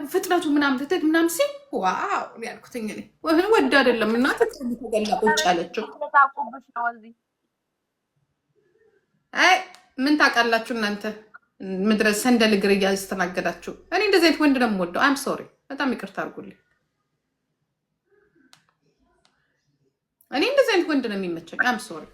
ፍጥነቱ ምናምን ትትግ ምናምን ሲል ዋው ያልኩትኝ እኔ ወድ አይደለም እና ተገላ ቁጭ አለችው። አይ ምን ታውቃላችሁ እናንተ ምድረ ሰንደል እግር እያስተናገዳችሁ። እኔ እንደዚህ አይነት ወንድ ነው የምወደው። አም ሶሪ በጣም ይቅርታ አድርጉልኝ። እኔ እንደዚህ አይነት ወንድ ነው የሚመቸኝ። አም ሶሪ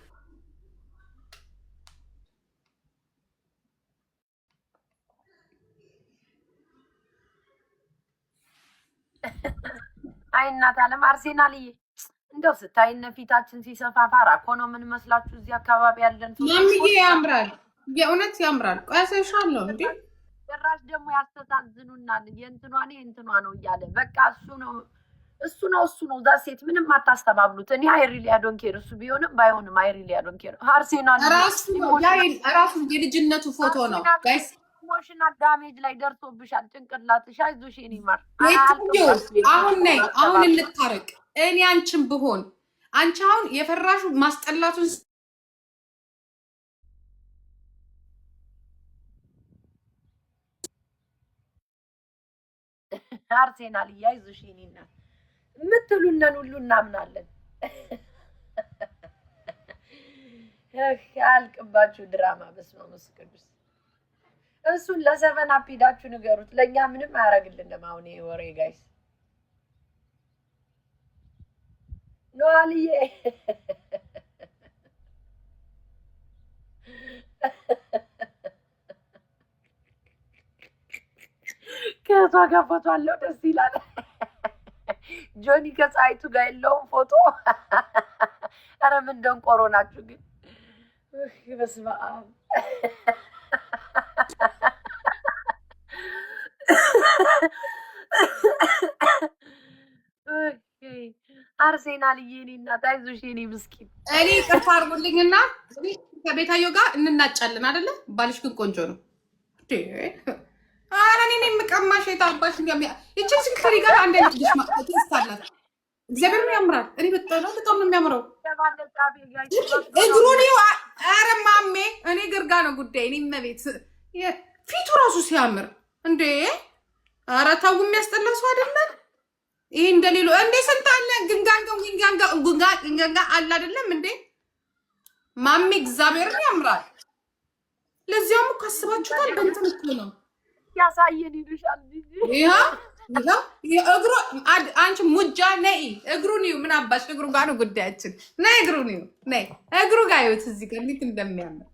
አይ እናት አለም አርሴናልዬ እንደው ስታይነ ፊታችን ሲሰፋ ፋራ እኮ ነው ምን መስላችሁ? እዚህ አካባቢ ያለን ማምዬ ያምራል፣ የእውነት ያምራል። ቆያሰሻለሁ እንዴ ጭራሽ ደግሞ ያስተዛዝኑናል። የእንትኗ ነው እያለ በቃ እሱ ነው ዛሴት ምንም አታስተባብሉት። እኔ አይሪሊ አዶንኬር እሱ ቢሆንም ባይሆንም አይሪሊ አዶንኬር። አርሴናል ራሱ የልጅነቱ ፎቶ ነው ጋይስ። ኢሞሽናል ዳሜጅ ላይ ደርሶብሻል ጭንቅላትሽ። አይዞሽ የኔ ማር። አሁን እንታረቅ። እኔ አንቺን ብሆን አንቺ አሁን የፈራሹ ማስጠላቱን አርሴናል አይዞሽ የኔ እናት የምትሉነን ሁሉ እናምናለን። አልቅባችሁ ድራማ በስመ አብ ወመንፈስ ቅዱስ። እሱን ለሰቨን አፕ ሄዳችሁ ንገሩት። ለእኛ ምንም አያደርግልንም። አሁን ይሄ ወሬ ጋይስ ኖአልዬ ከሷ ጋር ፎቶ አለው ደስ ይላል። ጆኒ ከፀሐይቱ ጋር የለውም ፎቶ። ኧረ ምን ደንቆሮ ናችሁ ግን በስመ አብ። አርሴናል የኔ እናት አይዞሽ የኔ ምስኪን። እኔ ቅርታ አድርጉልኝና ከቤታዮ ጋር እንናጫለን አይደለ? ባልሽ ግን ቆንጆ ነው። ኧረ እኔ የምቀማሽ የታባሽ ይችን ስክሪ ጋር አንድ አይነት ልጅ ማስታላት እግዚአብሔር ያምራል። እኔ በጣም ነው የሚያምረው እግሩን። ኧረ ማሜ እኔ ግርጋ ነው ጉዳይ። እኔ መቤት ፊቱ ራሱ ሲያምር እንዴ! ኧረ ተው የሚያስጠላ ሰው አይደለም ይሄ። እንደሌሎ እንዴ ስንት አለ ግንጋንጋ አለ አይደለም እንዴ ማሜ? እግዚአብሔርን ያምራል። ለዚያም እኮ አስባችሁታል። በእንትን እኮ ነው ያሳየን ይሉሻል። እግሩ አንቺ ሙጃ ነይ እግሩን ይኸው። ምን አባሽ እግሩ ጋር ነው ጉዳያችን። ነይ እግሩን ይኸው፣ ነይ እግሩ ጋር ይኸውት እዚህ ጋር እንዴት እንደሚያምር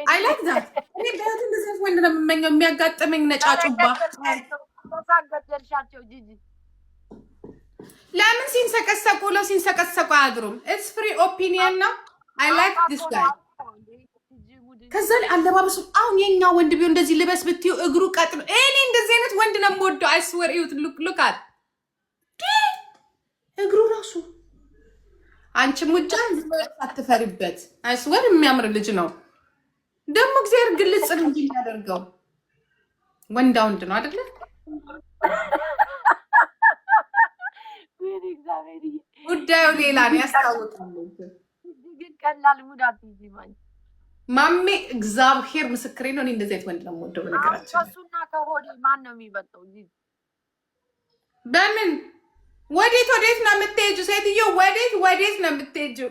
አይ ላይክ ዛት። እኔ በህይወት እንደዚህ ወንድ ነው የምመኘው። የሚያጋጥመኝ ነጫጩባ ሳገደልሻቸው ጂጂ ለምን ሲንሰቀሰቁ አያድሩም? ኢትስ ፍሪ ኦፒኒየን ነው። አይ ላይክ ዲስ ጋይ። ከዛ ላይ አለባበሱ አሁን የኛ ወንድ ቢሆን እንደዚህ ልበስ ብትዩ እግሩ ቀጥ ነው። እኔ እንደዚህ አይነት ወንድ ነው የምወደው። አይስወር ይሁት ሉክ አት እግሩ ራሱ አንቺ ሙጃ አትፈሪበት። አይስወር የሚያምር ልጅ ነው ደግሞ እግዚአብሔር ግልጽ ነው እንጂ የሚያደርገው ወንዳ ወንድ ነው አይደለ? ጉዳዩ ሌላ ነው ያስታውቃል። ግን ቀላል ሙዳት ይማኝ ማሜ እግዚአብሔር ምስክሬ ነው። እኔ እንደዚህ አይነት ወንድ ነው የምወደው። በነገራችን ከሱና ከሆዴ ማን ነው የሚበልጠው? በምን ወዴት ነው የምትሄጂው? ሴትዮ ወዴት ነው የምትሄጂው?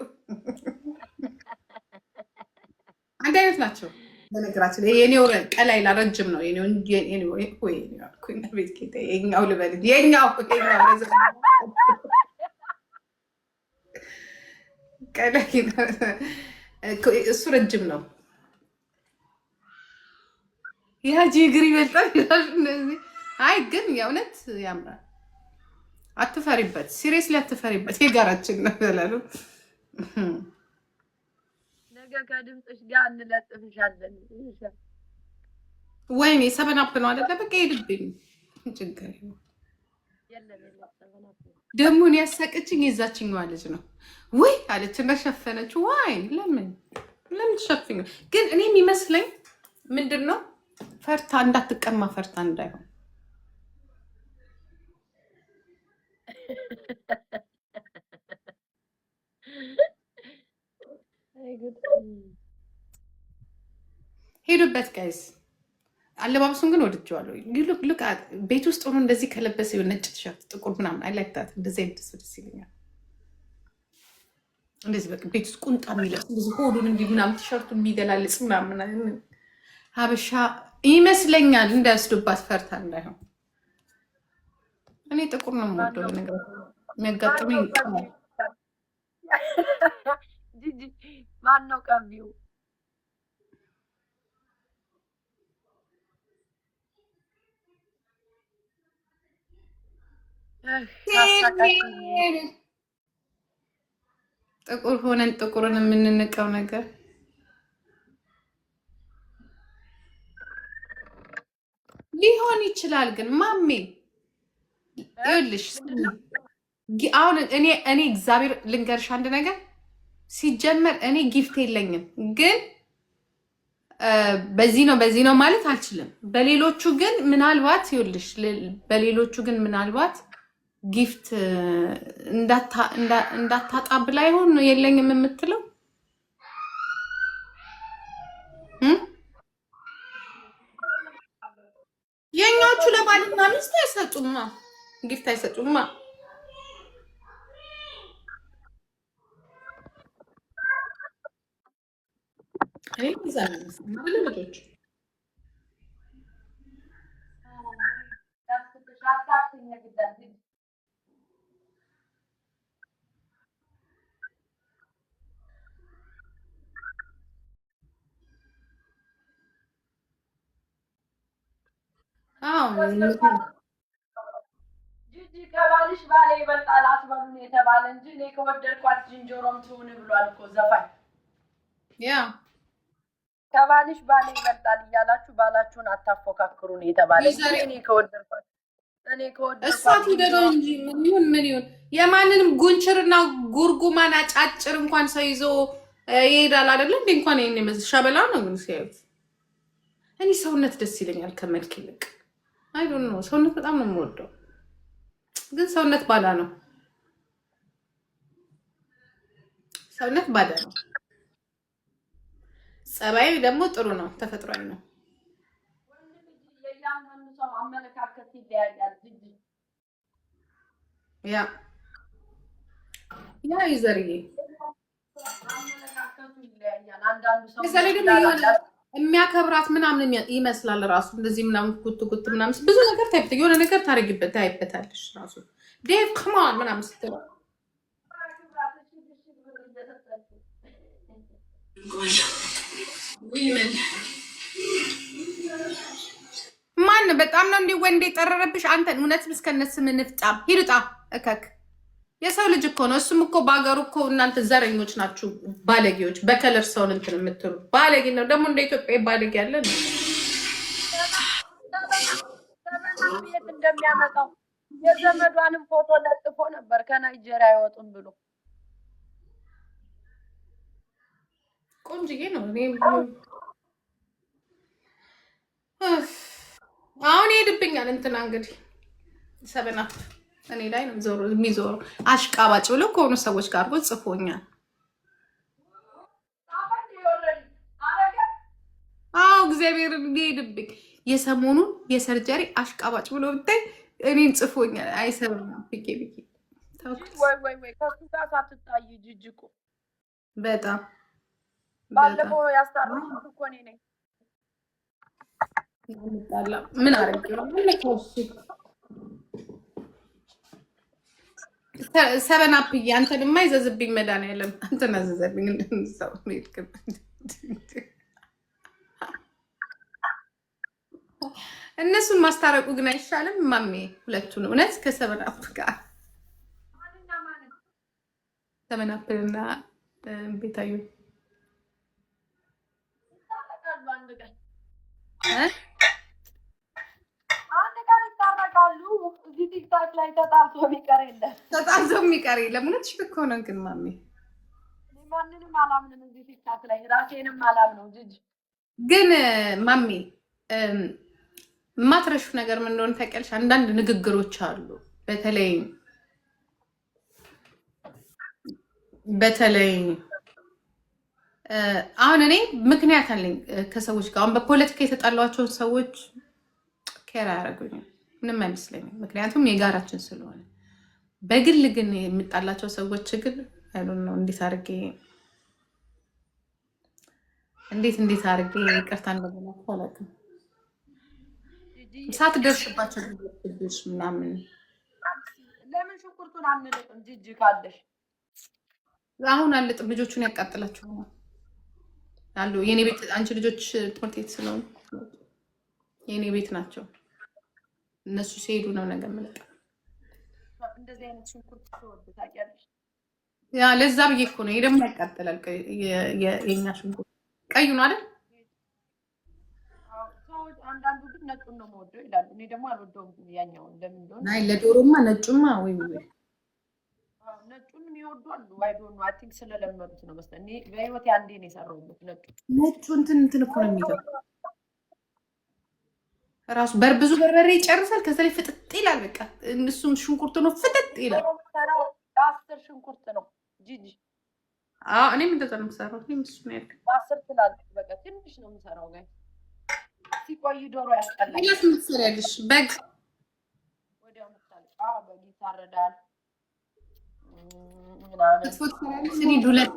አንድ አይነት ናቸው። በነገራችን ላይ የኔው ቀላይላ ረጅም ነው የኛው ልበል የኛው እሱ ረጅም ነው። ያጂ እግር ይበልጣል። አይ ግን የእውነት ያምራል። አትፈሪበት፣ ሲሪየስሊ አትፈሪበት። የጋራችን ነው ያላሉ። ነገ ከድምፅሽ ጋር እንለጥፍሻለን። ወይኔ ሰበን አፕ ነው አይደለ? በቃ ሄድብኝ ችግር ደግሞ እኔ ያሳቀችኝ የዛችኛዋ ልጅ ነው። ወይ አለች እና ሸፈነች። ዋይ ለምን ትሸፍኝ? ግን እኔ የሚመስለኝ ምንድን ነው ፈርታ እንዳትቀማ፣ ፈርታ እንዳይሆን ሄዱበት ጋይስ። አለባበሱን ግን ወድጄዋለሁ። ልክ ቤት ውስጥ ሆኖ እንደዚህ ከለበሰ ነጭ ቲሸርት ጥቁር ምናምን አይላክታት እንደዚህ አይነት ደስ ይለኛል። እንደዚህ በቃ ቤት ውስጥ ቁንጣ የሚለብስ እንደዚህ ሆዱን እንዲህ ምናምን ቲሸርቱን የሚገላልጽ ምናምን ሀበሻ ይመስለኛል። እንዳያስዱባት ፈርታ እንዳይሆን። እኔ ጥቁር ነው የምወደው ነገር የሚያጋጥመኝ ማነው ቀቢው? ጥቁር ሆነን ጥቁርን የምንንቀው ነገር ሊሆን ይችላል። ግን ማሜ ይኸውልሽ አሁን እኔ እግዚአብሔር ልንገርሽ አንድ ነገር ሲጀመር እኔ ጊፍት የለኝም፣ ግን በዚህ ነው ማለት አልችልም። በሌሎቹ ግን ምናልባት ይኸውልሽ ምናልባት ጊፍት እንዳታጣብላ ይሆን የለኝም የምትለው የኛዎቹ ለባልና ሚስት አይሰጡማ፣ ጊፍት አይሰጡማ። ልጆች ጂጂ ከባልሽ ባሌ ይበልጣል አትበሉን የተባለ እንጂ እኔ ከወደድኳት ዝንጀሮም ትሁን ብሏል እኮ ዘፋኝ። ያ ከባልሽ ባሌ ይበልጣል እያላችሁ ባላችሁን አታፎካክሩን የተባለ እኔ ከወደድኳት እሷት ሂደው እንጂ ምን ይሁን የማንንም ጉንችርና ጉርጉማን አጫጭር እንኳን ሰው ይዞ ይሄዳል አይደለ እንዴ? እንኳን ይሄን መስል ሻበላ ነው ግን ሲያዩት እኔ ሰውነት ደስ ይለኛል ከመልክ ይልቅ። አይ ዶንት ኖ ሰውነት በጣም ነው የምወደው፣ ግን ሰውነት ባዳ ነው። ሰውነት ባዳ ነው። ጸባይ ደግሞ ጥሩ ነው፣ ተፈጥሯዊ ነው። አመለካከት ይለያያል። ያ ይዘርዬ አመለካከቱ ይለያያል። አንዳንዱ ሰው የሚያከብራት ምናምን ይመስላል ራሱ እንደዚህ ምናምን ኩት ምናምን ብዙ ነገር ታይበት የሆነ ነገር ታይበታለሽ ራሱ ዴቭ ከማን ምናምን ስትለው ማን በጣም ነው እንዴ ወንዴ ጠረረብሽ አንተን? እውነትም እስከነስ ምንፍጣም ሂድጣ እከክ የሰው ልጅ እኮ ነው። እሱም እኮ በሀገሩ እኮ እናንተ ዘረኞች ናችሁ፣ ባለጌዎች። በከለር ሰውን እንትን የምትሉ ባለጌ ነው ደግሞ እንደ ኢትዮጵያ ባለጌ ያለ ነው። ቤት እንደሚያመጣው የዘመዷንም ፎቶ ለጥፎ ነበር ከናይጄሪያ አይወጡም ብሎ። ቆንጅዬ ነው። አሁን ይሄድብኛል እንትና እንግዲህ ሰበናት እኔ ላይ ነው የሚዞረው። አሽቃባጭ ብሎ ከሆኑ ሰዎች ጋር አድርጎ ጽፎኛል። አዎ እግዚአብሔር ሊሄድብኝ የሰሞኑን የሰርጀሪ አሽቃባጭ ብሎ ብታይ እኔን ጽፎኛል። አይሰብም ብዬ ወይ ከሱ ጋር ሳትታይ ጂጂ እኮ በጣም ባለፈው ያስታረኩት እኮ እኔ ነኝ። ምን አረግ ነው ሰበን አፕዬ አንተን የማይዘዝብኝ መድኃኒዓለም አንተን አዘዘብኝ። እንደምሰው እነሱን ማስታረቁ ግን አይሻልም? ማሜ ሁለቱን እውነት ከሰበን አፕ ጋር ሰበን አፕና ቤታዩ ቲክታክ ላይ ተጣልቶ የሚቀር የለም። እውነትሽን እኮ ነው። ግን ማሜ ማንንም አላምንም እዚህ ቲክታክ ላይ ራሴንም አላምነው። ጂጂ ግን ማሜ የማትረሺው ነገር ምን እንደሆነ ታውቂያለሽ? አንዳንድ ንግግሮች አሉ። በተለይ አሁን እኔ ምክንያት አለኝ ከሰዎች ጋር አሁን በፖለቲካ የተጣሏቸውን ሰዎች ኬር አያደርጉኝም፣ ምንም አይመስለኝም። ምክንያቱም የጋራችን ስለሆነ። በግል ግን የምጣላቸው ሰዎች ግን አይሉን ነው እንዴት አድርጌ ይቅርታ እንደገና አላውቅም። ሳትደርስባቸው ልጆች ምናምን ለምን ሽንኩርቱን አንልጥም? ጂጂ ካለሽ አሁን አልጥም። ልጆቹን ያቃጥላቸው አሉ። የኔ ቤት አንቺ ልጆች ትምህርት ቤት ስለሆኑ የኔ ቤት ናቸው። እነሱ ሲሄዱ ነው ነገር ምለጣ። እንደዚህ አይነት ሽንኩርት ተወድ ታውቂያለሽ? ያ ለዛ ብዬ እኮ ነው። ይሄ ደግሞ ያቃጥላል። የኛ ሽንኩርት ቀዩ ነው አይደል? አንዳንዱ ግን ነጩን ነው የምወደው ይላሉ። እኔ ደግሞ አልወደውም ያኛውን። ለምን እንደሆነ አይ ለዶሮማ ነጩማ ወይ ነጩን የሚወዱ አሉ። አይ ዶንት ኖ አይ ቲንክ ስለለመዱት ነው መሰለኝ። እኔ በህይወቴ አንዴ ነው የሰራሁት ነጩ እንትን እኮ ነው የሚለው ራሱ ብዙ በርበሬ ይጨርሳል። ከዛ ላይ ፍጥጥ ይላል። በቃ እሱም ሽንኩርት ነው ፍጥጥ ይላል። 10 ሽንኩርት ነው ጂጂ። እኔም እንደዛ ነው የምሰራው። እኔም እሱ ነው ያለው 10 ትላለች። በቃ ትንሽ ነው የምሰራው ጋር ሲቆይ ዶሮ ያስጠላል። ይላስ ምትሰሪያለሽ? በግ ወዲያው ምታለች። በግ ይታረዳል ዱለት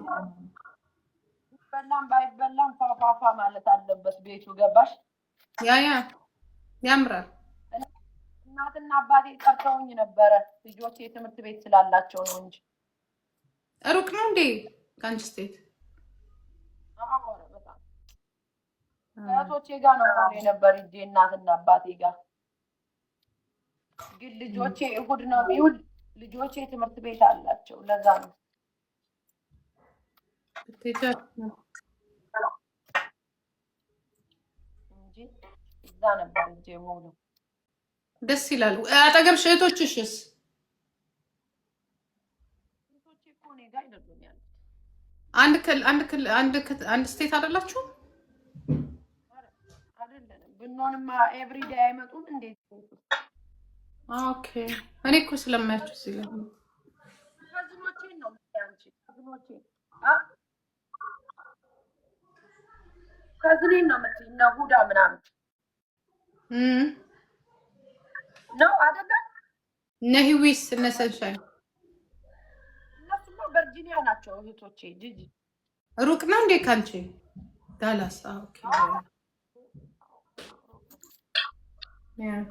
በላም ባይበላም ፋፋፋ ማለት አለበት ቤቱ። ገባሽ? ያ ያምራል። እናትና አባቴ ጠርተውኝ ነበረ። ልጆቼ የትምህርት ቤት ስላላቸው ነው እንጂ። ሩቅ ነው እንዴ ከአንቺ ስቴት? በጣም ከእህቶቼ ጋር ነው የነበር እንጂ እናትና አባቴ ጋር። ግን ልጆቼ እሑድ ነው የሚውል። ልጆቼ ትምህርት ቤት አላቸው። ለዛ ነው እንጂ እዛ ነበር እንጂ ሙሉ ደስ ይላል። አጠገብሽ እህቶችሽስ? እህቶቼ እኮ እኔ ጋር አይደሉም ያሉት። አንድ ስቴት አይደላችሁ? አይደለንም። ብንሆንማ ኤቭሪዴይ አይመጡም እንዴ? ኦኬ። እኔ እኮ ስለማያችሁ ሲል ከዝኖቼን ነው አንቺ ከዝኖቼን ከዝኔን ነው የምትይኝ ነው ሁዳ ምናምን ነው አይደለም? እነ ሂዊስ እነ ሰንሻይ እነሱማ ቨርጂኒያ ናቸው እህቶቼ። ጂጂ ሩቅ ነው እንዴ ካንቺ? ዳላስ? ኦኬ።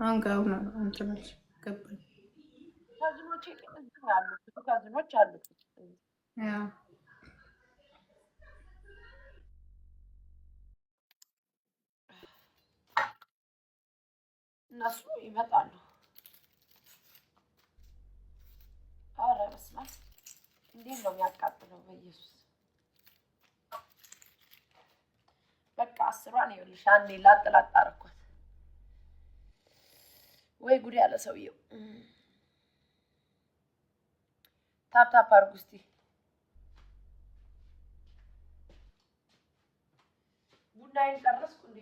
አንጋው ነው እንትነች ገባኝ። ከዝኖቼ እዚህ ያሉት ከዝኖች አሉት። እነሱ ይመጣሉ። ኧረ በስመ አብ እንዴት ነው የሚያቃጥለው! በኢየሱስ በቃ 10ዋን ይኸውልሽ አንዴ ላጥ አደረኳት። ወይ ጉድ ያለ ሰውዬው። ታፕ አድርጉ እስኪ። ቡናዬን ቀረስኩ እንዴ?